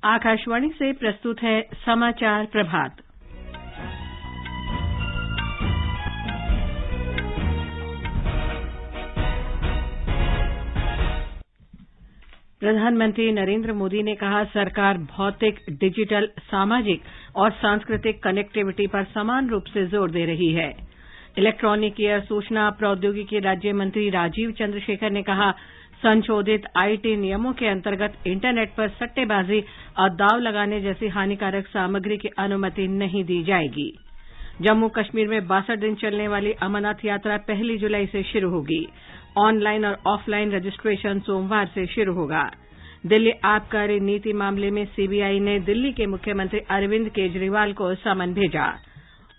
आकाशवाणी से प्रस्तुत है समाचार प्रभात। प्रधानमंत्री नरेंद्र मोदी ने कहा, सरकार भौतिक, डिजिटल, सामाजिक और सांस्कृतिक कनेक्टिविटी पर समान रूप से जोर दे रही है। इलेक्ट्रॉनिकी और सूचना प्रौद्योगिकी राज्य मंत्री राजीव चंद्रशेखर ने कहा, संशोधित आईटी नियमों के अंतर्गत इंटरनेट पर सट्टेबाजी और दांव लगाने जैसी हानिकारक सामग्री की अनुमति नहीं दी जाएगी। जम्मू कश्मीर में 62 दिन चलने वाली अमरनाथ यात्रा 1 जुलाई से शुरू होगी। ऑनलाइन और ऑफलाइन रजिस्ट्रेशन सोमवार से शुरू होगा। दिल्ली आबकारी नीति मामले में सीबीआई ने दिल्ली के मुख्यमंत्री अरविंद केजरीवाल को समन भेजा।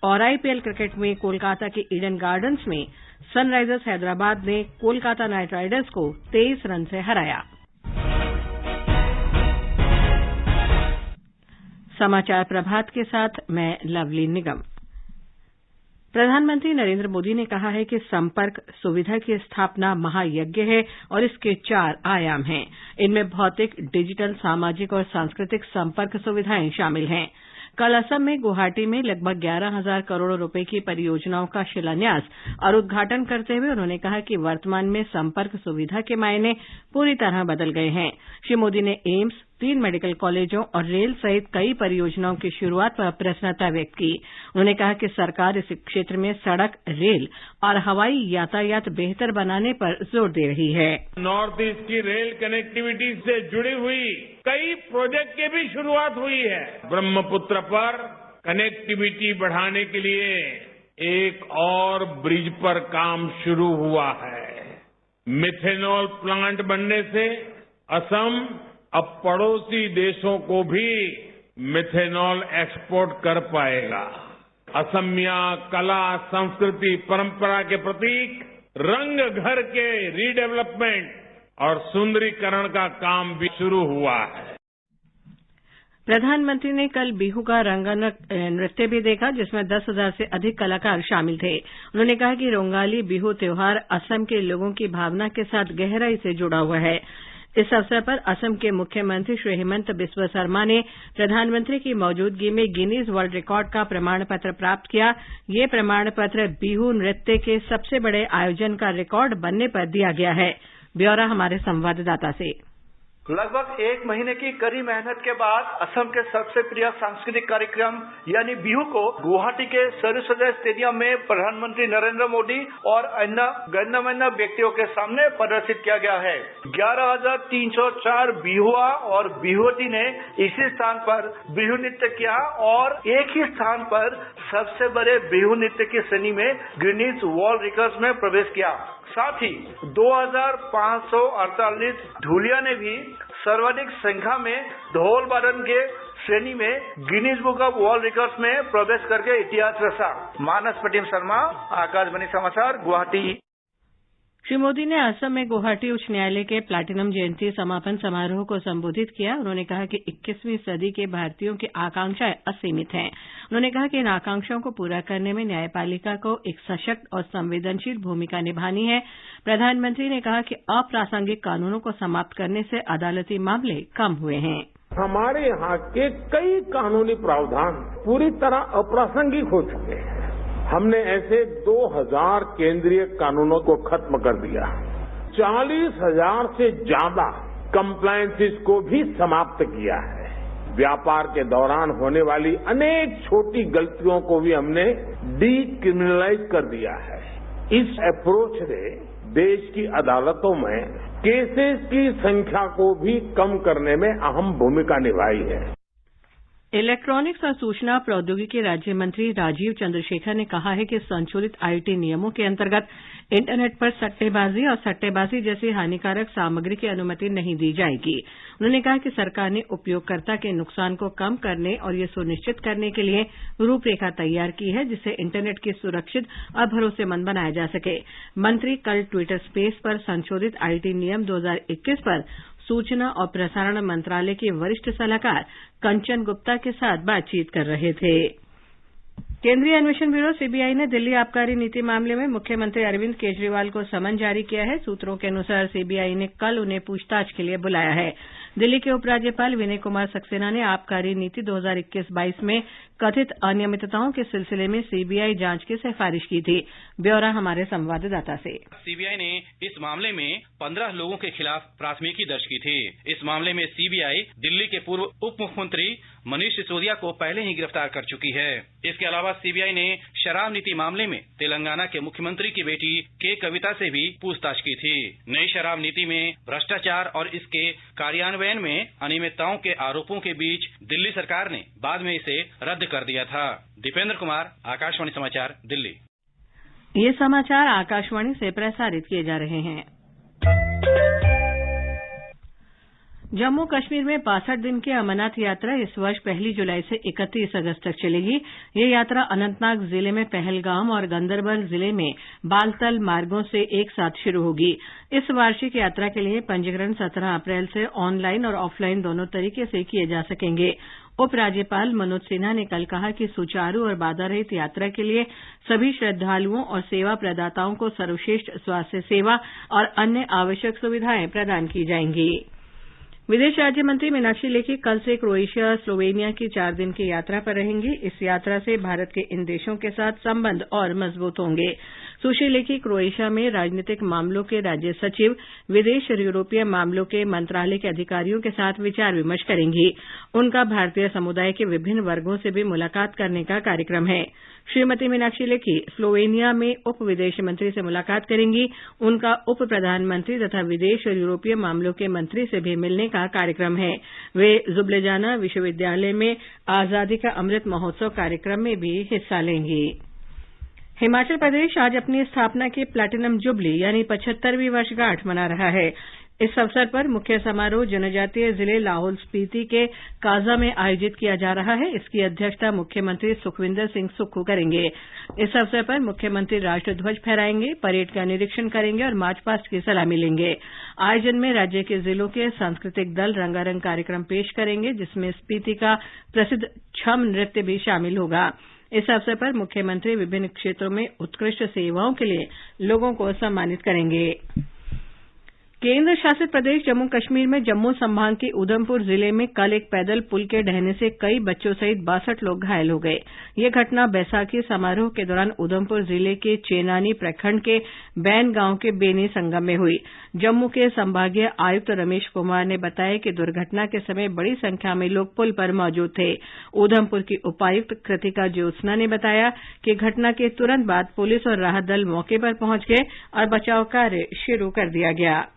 और आईपीएल क्रिकेट में कोलकाता के ईडन गार्डन्स में सनराइजर्स हैदराबाद ने कोलकाता नाइट राइडर्स को 23 रन से हराया। समाचार प्रभात के साथ मैं लवली निगम। प्रधानमंत्री नरेंद्र मोदी ने कहा है कि संपर्क सुविधा की स्थापना महायज्ञ है और इसके 4 आयाम हैं। इनमें भौतिक, डिजिटल, सामाजिक और सांस्कृतिक संपर्क सुविधाएं शामिल हैं। कल असम में गुवाहाटी में लगभग 11,000 करोड़ रुपए की परियोजनाओं का शिलान्यास और उद्घाटन करते हुए उन्होंने कहा कि वर्तमान में संपर्क सुविधा के मायने पूरी तरह बदल गए हैं। श्री मोदी ने एम्स, 3 मेडिकल कॉलेजों और रेल सहित कई परियोजनाओं की शुरूआत पर प्रसन्नता व्यक्त की। उन्होंने कहा कि सरकार इस क्षेत्र में सड़क, रेल और हवाई यातायात बेहतर बनाने पर जोर दे रही है। नॉर्थ ईस्ट की रेल कनेक्टिविटी से जुड़ी हुई कई प्रोजेक्ट की भी शुरुआत हुई है। ब्रह्मपुत्र पर कनेक्टिविटी बढ़ाने के लिए एक और ब्रिज पर काम शुरू हुआ है। मिथेनॉल प्लांट बनने से असम अब पड़ोसी देशों को भी मिथेनॉल एक्सपोर्ट कर पाएगा। असमिया कला, संस्कृति, परंपरा के प्रतीक रंग घर के रीडेवलपमेंट और सुंदरीकरण का काम भी शुरू हुआ है। प्रधानमंत्री ने कल बिहू का रंगारंग नृत्य भी देखा, जिसमें 10,000 से अधिक कलाकार शामिल थे। उन्होंने कहा कि रोंगाली बिहू त्योहार असम के लोगों की भावना के साथ गहराई से जुड़ा हुआ है। इस अवसर पर असम के मुख्यमंत्री श्री हेमंत बिस्वा शर्मा ने प्रधानमंत्री की मौजूदगी में गिनीज वर्ल्ड रिकॉर्ड का प्रमाण पत्र प्राप्त किया। ये प्रमाण पत्र बिहू नृत्य के सबसे बड़े आयोजन का रिकॉर्ड बनने पर दिया गया है। ब्यौरा हमारे संवाददाता से। लगभग 1 महीने की कड़ी मेहनत के बाद असम के सबसे प्रिय सांस्कृतिक कार्यक्रम यानी बिहू को गुवाहाटी के सरुसजाई स्टेडियम में प्रधानमंत्री नरेंद्र मोदी और अन्य गण्यमान्य व्यक्तियों के सामने प्रदर्शित किया गया है। 11,304 बिहुआ और बिहुवती ने इसी स्थान पर बिहू नृत्य किया और एक ही स्थान पर सबसे बड़े बिहू नृत्य की श्रेणी में गिनीज वर्ल्ड रिकॉर्ड में प्रवेश किया। साथ ही 2,548 ढोलिया ने भी सर्वाधिक संख्या में ढोल वादन के श्रेणी में Guinness book of world records में प्रवेश करके इतिहास रचा। मानस प्रतिम शर्मा, आकाशवाणी समाचार, गुवाहाटी। श्री मोदी ने असम में गुवाहाटी उच्च न्यायालय के प्लैटिनम जयंती समापन समारोह को संबोधित किया। उन्होंने कहा कि 21वीं सदी के भारतीयों की आकांक्षाएं असीमित हैं। उन्होंने कहा कि इन आकांक्षाओं को पूरा करने में न्यायपालिका को एक सशक्त और संवेदनशील भूमिका निभानी है। प्रधानमंत्री ने कहा कि अप्रासंगिक कानूनों को समाप्त करने से अदालती मामले कम हुए हैं। हमारे यहाँ के कई कानूनी प्रावधान पूरी तरह अप्रासंगिक हो चुके हैं। हमने ऐसे 2,000 केंद्रीय कानूनों को खत्म कर दिया। 40,000 से ज्यादा कंप्लायंसेस को भी समाप्त किया है। व्यापार के दौरान होने वाली अनेक छोटी गलतियों को भी हमने डीक्रिमिनलाइज कर दिया है। इस अप्रोच ने देश की अदालतों में केसेस की संख्या को भी कम करने में अहम भूमिका निभाई है। इलेक्ट्रॉनिक्स और सूचना प्रौद्योगिकी राज्य मंत्री राजीव चंद्रशेखर ने कहा है कि संशोधित आईटी नियमों के अंतर्गत इंटरनेट पर सट्टेबाजी और सट्टेबाजी जैसी हानिकारक सामग्री की अनुमति नहीं दी जाएगी। उन्होंने कहा कि सरकार ने उपयोगकर्ता के नुकसान को कम करने और ये सुनिश्चित करने के लिए रूपरेखा तैयार की है, जिससे इंटरनेट की सुरक्षित और भरोसेमंद बनाया जा सके। मंत्री कल ट्विटर स्पेस पर संशोधित आईटी नियम 2021 पर सूचना और प्रसारण मंत्रालय की वरिष्ठ सलाहकार कंचन गुप्ता के साथ बातचीत कर रहे थे। केंद्रीय अन्वेषण ब्यूरो सीबीआई ने दिल्ली आबकारी नीति मामले में मुख्यमंत्री अरविंद केजरीवाल को समन जारी किया है। सूत्रों के अनुसार सीबीआई ने कल उन्हें पूछताछ के लिए बुलाया है। दिल्ली के उपराज्यपाल विनय कुमार सक्सेना ने आबकारी नीति 2021-22 में कथित अनियमितताओं के सिलसिले में सीबीआई जांच की सिफारिश की थी। ब्यौरा हमारे संवाददाता से। सीबीआई ने इस मामले में 15 लोगों के खिलाफ प्राथमिकी दर्ज की थी। इस मामले में सीबीआई दिल्ली के पूर्व उप मुख्यमंत्री मनीष सिसोदिया को पहले ही गिरफ्तार कर चुकी है। इसके अलावा सीबीआई ने शराब नीति मामले में तेलंगाना के मुख्यमंत्री की बेटी के कविता से भी पूछताछ की थी। नई शराब नीति में भ्रष्टाचार और इसके कार्यान्वयन में अनियमितताओं के आरोपों के बीच दिल्ली सरकार ने बाद में इसे रद्द कर दिया था। दीपेंद्र कुमार, आकाशवाणी समाचार, दिल्ली। ये समाचार आकाशवाणी से प्रसारित किए जा रहे हैं। जम्मू कश्मीर में 62 दिन की अमरनाथ यात्रा इस वर्ष 1 जुलाई से 31 अगस्त तक चलेगी। ये यात्रा अनंतनाग जिले में पहलगाम और गंदरबल जिले में बालतल मार्गों से एक साथ शुरू होगी। इस वार्षिक यात्रा के लिए पंजीकरण 17 अप्रैल से ऑनलाइन और ऑफलाइन दोनों तरीके से किए जा सकेंगे। उपराज्यपाल मनोज सिन्हा ने कल कहा कि सुचारू और बाधा रहित यात्रा के लिए सभी श्रद्धालुओं और सेवा प्रदाताओं को सर्वश्रेष्ठ स्वास्थ्य सेवा और अन्य आवश्यक सुविधाएं प्रदान की जाएंगी। विदेश राज्य मंत्री मीनाक्षी लेखी कल से क्रोएशिया, स्लोवेनिया की 4 दिन की यात्रा पर रहेंगी। इस यात्रा से भारत के इन देशों के साथ संबंध और मजबूत होंगे। सुश्री लेखी क्रोएशिया में राजनीतिक मामलों के राज्य सचिव, विदेश और यूरोपीय मामलों के मंत्रालय के अधिकारियों के साथ विचार विमर्श करेंगी। उनका भारतीय समुदाय के विभिन्न वर्गों से भी मुलाकात करने का कार्यक्रम है। श्रीमती मीनाक्षी लेखी स्लोवेनिया में उप विदेश मंत्री से मुलाकात करेंगी। उनका उप प्रधानमंत्री तथा विदेश और यूरोपीय मामलों के मंत्री से भी मिलने का कार्यक्रम है। वे जुब्लेजाना विश्वविद्यालय में आजादी का अमृत महोत्सव कार्यक्रम में भी हिस्सा लेंगी। हिमाचल प्रदेश आज अपनी स्थापना की प्लैटिनम जुबली यानी 75वीं वर्षगांठ मना रहा है। इस अवसर पर मुख्य समारोह जनजातीय जिले लाहौल स्पीति के काजा में आयोजित किया जा रहा है। इसकी अध्यक्षता मुख्यमंत्री सुखविंदर सिंह सुक्खू करेंगे। इस अवसर पर मुख्यमंत्री राष्ट्रध्वज फहराएंगे, परेड का निरीक्षण करेंगे और मार्च पास्ट की सलामी लेंगे। आयोजन में राज्य के जिलों के सांस्कृतिक दल रंगारंग कार्यक्रम पेश करेंगे, जिसमें स्पीति का प्रसिद्ध छम नृत्य भी शामिल होगा। इस अवसर पर मुख्यमंत्री विभिन्न क्षेत्रों में उत्कृष्ट सेवाओं के लिए लोगों को सम्मानित करेंगे। केंद्र शासित प्रदेश जम्मू कश्मीर में जम्मू संभाग के उधमपुर जिले में कल एक पैदल पुल के ढहने से कई बच्चों सहित 62 लोग घायल हो गए। ये घटना बैसाखी समारोह के दौरान उधमपुर जिले के चेनानी प्रखंड के बैन गांव के बेनी संगम में हुई। जम्मू के संभागीय आयुक्त रमेश कुमार ने बताया कि दुर्घटना के समय बड़ी संख्या में लोग पुल पर मौजूद थे। उधमपुर की उपायुक्त कृतिका ज्योत्सना ने बताया कि घटना के तुरंत बाद पुलिस और राहत दल मौके पर पहुंच गए और बचाव कार्य शुरू कर दिया गया।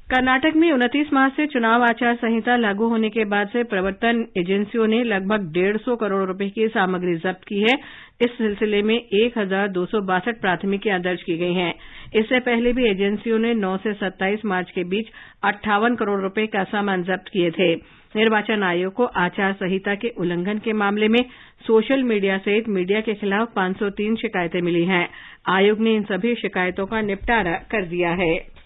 कर्नाटक में 29 मार्च से चुनाव आचार संहिता लागू होने के बाद से प्रवर्तन एजेंसियों ने लगभग 150 करोड़ रुपए की सामग्री जब्त की है। इस सिलसिले में 1262 प्राथमिकियां दर्ज की गई हैं। इससे पहले भी एजेंसियों ने 9 से 27 मार्च के बीच 58 करोड़ रुपए का सामान जब्त किए थे। निर्वाचन आयोग को आचार संहिता के उल्लंघन के मामले में सोशल मीडिया सहित मीडिया के खिलाफ 503 शिकायतें मिली हैं। आयोग ने इन सभी शिकायतों का निपटारा कर दिया है।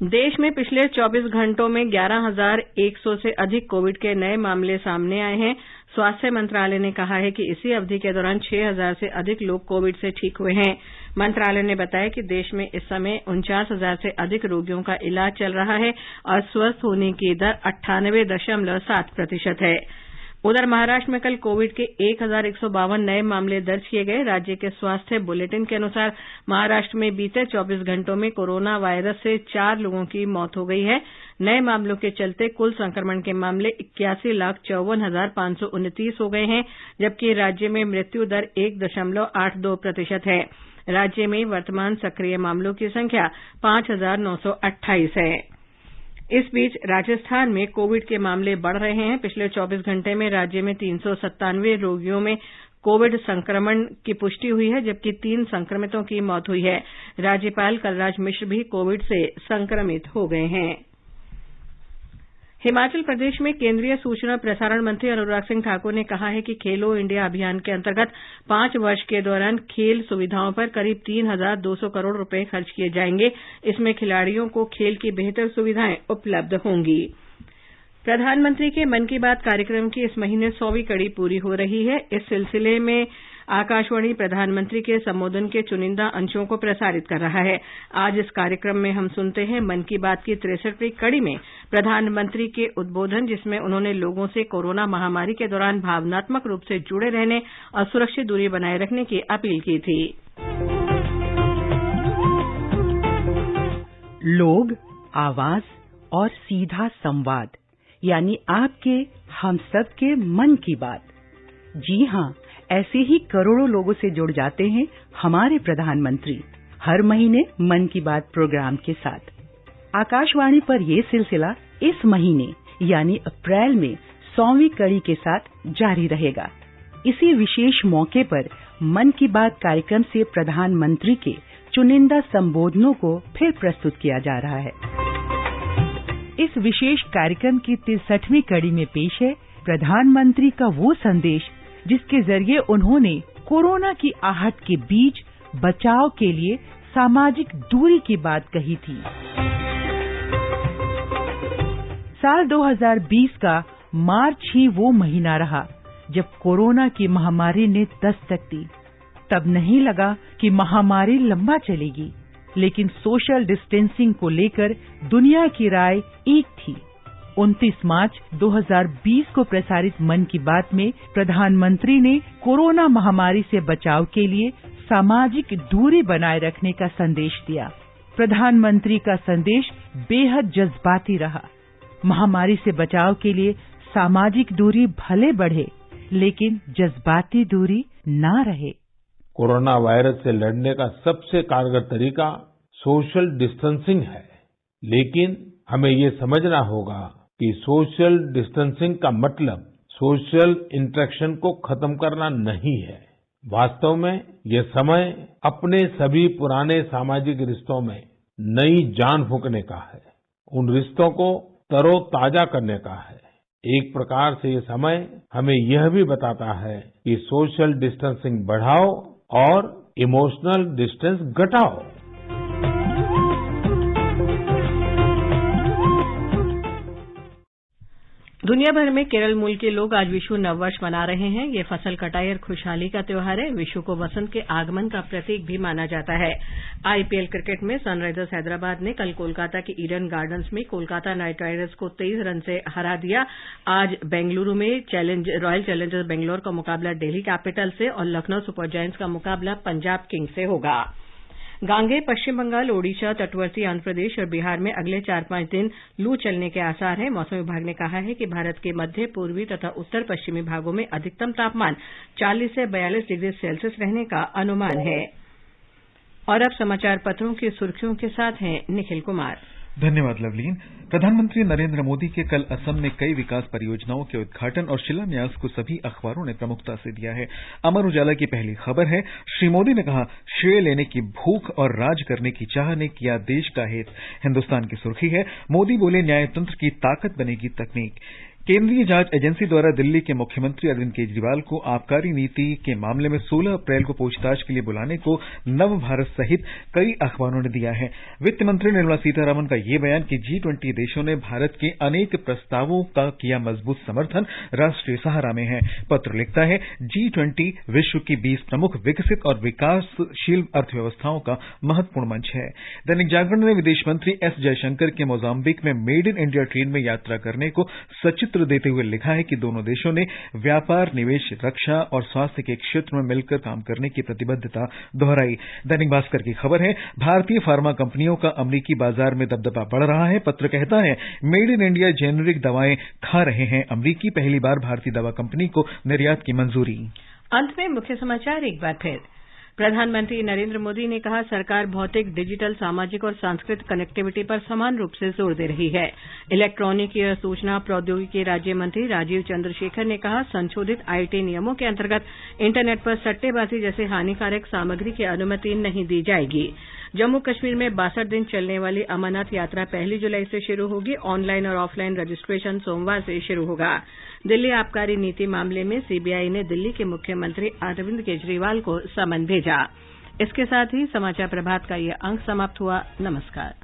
देश में पिछले 24 घंटों में 11,100 से अधिक कोविड के नए मामले सामने आए हैं। स्वास्थ्य मंत्रालय ने कहा है कि इसी अवधि के दौरान 6,000 से अधिक लोग कोविड से ठीक हुए हैं। मंत्रालय ने बताया कि देश में इस समय 49,000 से अधिक रोगियों का इलाज चल रहा है और स्वस्थ होने की दर 98.7% है। उधर महाराष्ट्र में कल कोविड के 1,152 नए मामले दर्ज किए गए। राज्य के स्वास्थ्य बुलेटिन के अनुसार महाराष्ट्र में बीते 24 घंटों में कोरोना वायरस से 4 लोगों की मौत हो गई है। नए मामलों के चलते कुल संक्रमण के मामले 81,54,529 हो गए हैं, जबकि राज्य में मृत्यु दर 1.82% है। राज्य में वर्तमान सक्रिय मामलों की संख्या 5,928 है। इस बीच राजस्थान में कोविड के मामले बढ़ रहे हैं। पिछले 24 घंटे में राज्य में 397 रोगियों में कोविड संक्रमण की पुष्टि हुई है, जबकि 3 संक्रमितों की मौत हुई है। राज्यपाल कलराज मिश्र भी कोविड से संक्रमित हो गए हैं। हिमाचल प्रदेश में केंद्रीय सूचना प्रसारण मंत्री अनुराग सिंह ठाकुर ने कहा है कि खेलो इंडिया अभियान के अंतर्गत 5 वर्ष के दौरान खेल सुविधाओं पर करीब 3,200 करोड़ रुपए खर्च किए जाएंगे। इसमें खिलाड़ियों को खेल की बेहतर सुविधाएं उपलब्ध होंगी। प्रधानमंत्री के मन की बात कार्यक्रम की इस महीने 100वीं कड़ी पूरी हो रही है। इस सिलसिले में आकाशवाणी प्रधानमंत्री के संबोधन के चुनिंदा अंशों को प्रसारित कर रहा है। आज इस कार्यक्रम में हम सुनते हैं मन की बात की 63वीं कड़ी में प्रधानमंत्री के उद्बोधन, जिसमें उन्होंने लोगों से कोरोना महामारी के दौरान भावनात्मक रूप से जुड़े रहने और सुरक्षित दूरी बनाए रखने की अपील की थी। लोग, आवाज और सीधा संवाद, यानी आपके हम सब के मन की बात। जी हाँ, ऐसे ही करोड़ों लोगों से जुड़ जाते हैं हमारे प्रधानमंत्री हर महीने मन की बात प्रोग्राम के साथ। आकाशवाणी पर ये सिलसिला इस महीने यानी अप्रैल में 100वीं कड़ी के साथ जारी रहेगा। इसी विशेष मौके पर मन की बात कार्यक्रम से प्रधानमंत्री के चुनिंदा संबोधनों को फिर प्रस्तुत किया जा रहा है। इस विशेष कार्यक्रम की 63वीं कड़ी में पेश है प्रधानमंत्री का वो संदेश जिसके जरिए उन्होंने कोरोना की आहट के बीच बचाव के लिए सामाजिक दूरी की बात कही थी। साल 2020 का मार्च ही वो महीना रहा जब कोरोना की महामारी ने दस्तक दी। तब नहीं लगा कि महामारी लंबा चलेगी, लेकिन सोशल डिस्टेंसिंग को लेकर दुनिया की राय एक थी। 29 मार्च 2020 को प्रसारित मन की बात में प्रधानमंत्री ने कोरोना महामारी से बचाव के लिए सामाजिक दूरी बनाए रखने का संदेश दिया। प्रधानमंत्री का संदेश बेहद जज्बाती रहा। महामारी से बचाव के लिए सामाजिक दूरी भले बढ़े, लेकिन जज्बाती दूरी ना रहे। कोरोना वायरस से लड़ने का सबसे कारगर तरीका सोशल डिस्टेंसिंग है, लेकिन हमें ये समझना होगा कि सोशल डिस्टेंसिंग का मतलब सोशल इंटरेक्शन को खत्म करना नहीं है। वास्तव में ये समय अपने सभी पुराने सामाजिक रिश्तों में नई जान फूंकने का है, उन रिश्तों को तरोताजा करने का है। एक प्रकार से ये समय हमें यह भी बताता है कि सोशल डिस्टेंसिंग बढ़ाओ और इमोशनल डिस्टेंस घटाओ। दुनिया भर में केरल मूल के लोग आज विशु नववर्ष मना रहे हैं। ये फसल कटाई और खुशहाली का त्योहार है। विशु को वसंत के आगमन का प्रतीक भी माना जाता है। आईपीएल क्रिकेट में सनराइजर्स हैदराबाद ने कल कोलकाता के ईडन गार्डन्स में कोलकाता नाइट राइडर्स को 23 रन से हरा दिया। आज बेंगलुरु में रॉयल चैलेंजर्स बेंगलोर का मुकाबला दिल्ली कैपिटल से और लखनऊ सुपर जायंट्स का मुकाबला पंजाब किंग्स से होगा। गांगे, पश्चिम बंगाल, ओडिशा, तटवर्ती आंध्र प्रदेश और बिहार में अगले 4-5 दिन लू चलने के आसार हैं। मौसम विभाग ने कहा है कि भारत के मध्य, पूर्वी तथा उत्तर पश्चिमी भागों में अधिकतम तापमान 40 से 42 डिग्री सेल्सियस रहने का अनुमान है। और अब समाचार पत्रों की सुर्खियों के साथ हैं निखिल कुमार। धन्यवाद लवलीन। प्रधानमंत्री नरेंद्र मोदी के कल असम में कई विकास परियोजनाओं के उद्घाटन और शिलान्यास को सभी अखबारों ने प्रमुखता से दिया है। अमर उजाला की पहली खबर है, श्री मोदी ने कहा श्रेय लेने की भूख और राज करने की चाह ने किया देश का हित। हिंदुस्तान की सुर्खी है, मोदी बोले न्यायतंत्र की ताकत बनेगी तकनीक। केंद्रीय जांच एजेंसी द्वारा दिल्ली के मुख्यमंत्री अरविंद केजरीवाल को आबकारी नीति के मामले में 16 अप्रैल को पूछताछ के लिए बुलाने को नव भारत सहित कई अखबारों ने दिया है। वित्त मंत्री निर्मला सीतारमण का ये बयान कि G20 देशों ने भारत के अनेक प्रस्तावों का किया मजबूत समर्थन, राष्ट्रीय सहारा में है। पत्र लिखता है, G20 विश्व की 20 प्रमुख विकसित और विकासशील अर्थव्यवस्थाओं का महत्वपूर्ण मंच है। दैनिक जागरण ने विदेश मंत्री एस जयशंकर के मोजाम्बिक में मेड इन इंडिया ट्रेन में यात्रा करने को सचित्र देते हुए लिखा है कि दोनों देशों ने व्यापार, निवेश, रक्षा और स्वास्थ्य के क्षेत्र में मिलकर काम करने की प्रतिबद्धता दोहराई। दैनिक भास्कर की खबर है, भारतीय फार्मा कंपनियों का अमेरिकी बाजार में दबदबा बढ़ रहा है। पत्र कहता है, मेड इन इंडिया जेनेरिक दवाएं खा रहे हैं अमेरिकी, पहली बार भारतीय दवा कंपनी को निर्यात की मंजूरी। अंत में मुख्य समाचार एक बार फिर। प्रधानमंत्री नरेंद्र मोदी ने कहा, सरकार भौतिक, डिजिटल, सामाजिक और सांस्कृतिक कनेक्टिविटी पर समान रूप से जोर दे रही है। इलेक्ट्रॉनिकी और सूचना प्रौद्योगिकी राज्य मंत्री राजीव चंद्रशेखर ने कहा, संशोधित आईटी नियमों के अंतर्गत इंटरनेट पर सट्टेबाजी जैसे हानिकारक सामग्री की अनुमति नहीं दी जाएगी। जम्मू कश्मीर में 62 दिन चलने वाली अमरनाथ यात्रा 1 जुलाई से शुरू होगी। ऑनलाइन और ऑफलाइन रजिस्ट्रेशन सोमवार से शुरू होगा। दिल्ली आबकारी नीति मामले में सीबीआई ने दिल्ली के मुख्यमंत्री अरविंद केजरीवाल को समन भेजा। इसके साथ ही समाचार प्रभात का ये अंक समाप्त हुआ। नमस्कार।